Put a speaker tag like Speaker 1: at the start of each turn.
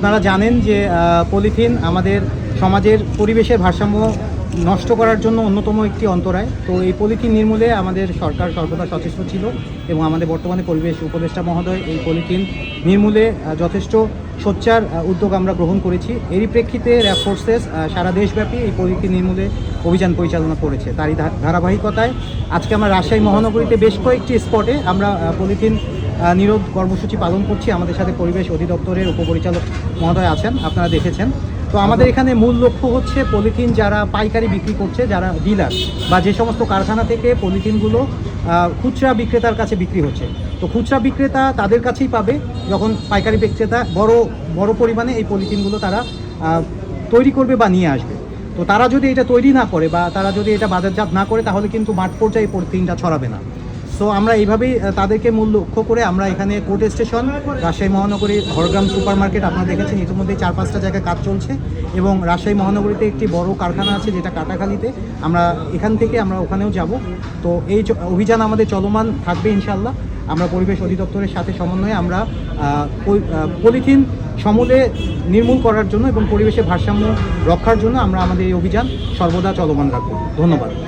Speaker 1: আপনারা জানেন যে পলিথিন আমাদের সমাজের পরিবেশের ভারসাম্য নষ্ট করার জন্য অন্যতম একটি অন্তরায়। তো এই পলিথিন নির্মূলে আমাদের সরকার সর্বদা সচেষ্ট ছিল এবং আমাদের বর্তমানে পরিবেশ উপদেষ্টা মহোদয় এই পলিথিন নির্মূলে যথেষ্ট সোচ্চার উদ্যোগ আমরা গ্রহণ করেছি। এরই প্রেক্ষিতে র্যাব ফোর্সেস সারা দেশব্যাপী এই পলিথিন নির্মূলে অভিযান পরিচালনা করেছে। তারই ধারাবাহিকতায় আজকে আমরা রাজশাহী মহানগরীতে বেশ কয়েকটি স্পটে আমরা পলিথিন নিরোধ কর্মসূচি পালন করছি। আমাদের সাথে পরিবেশ অধিদপ্তরের উপপরিচালক মহোদয় আছেন, আপনারা দেখেছেন। তো আমাদের এখানে মূল লক্ষ্য হচ্ছে পলিথিন যারা পাইকারি বিক্রি করছে, যারা ডিলার বা যে সমস্ত কারখানা থেকে পলিথিনগুলো খুচরা বিক্রেতার কাছে বিক্রি হচ্ছে, তো খুচরা বিক্রেতা তাদের কাছেই পাবে যখন পাইকারি বিক্রেতা বড় পরিমাণে এই পলিথিনগুলো তারা তৈরি করবে বা নিয়ে আসবে। তো তারা যদি এটা তৈরি না করে বা তারা যদি এটা বাজারজাত না করে তাহলে কিন্তু মাঠ পর্যায়ে পলিথিনটা ছড়াবে না। সো আমরা এইভাবেই তাদেরকে মূল লক্ষ্য করে আমরা এখানে কোর্ট স্টেশন, রাজশাহী মহানগরীর হরগ্রাম সুপার মার্কেট আপনারা দেখেছেন ইতিমধ্যে 4-5টা জায়গায় কাজ চলছে এবং রাজশাহী মহানগরীতে একটি বড় কারখানা আছে যেটা কাটাখালীতে। আমরা এখান থেকে আমরা ওখানেও যাব। তো এই অভিযান আমাদের চলমান থাকবে ইনশাল্লাহ। আমরা পরিবেশ অধিদপ্তরের সাথে সমন্বয়ে আমরা পলিথিন সমূলে নির্মূল করার জন্য এবং পরিবেশের ভারসাম্য রক্ষার জন্য আমরা আমাদের এই অভিযান সর্বদা চলমান রাখব। ধন্যবাদ।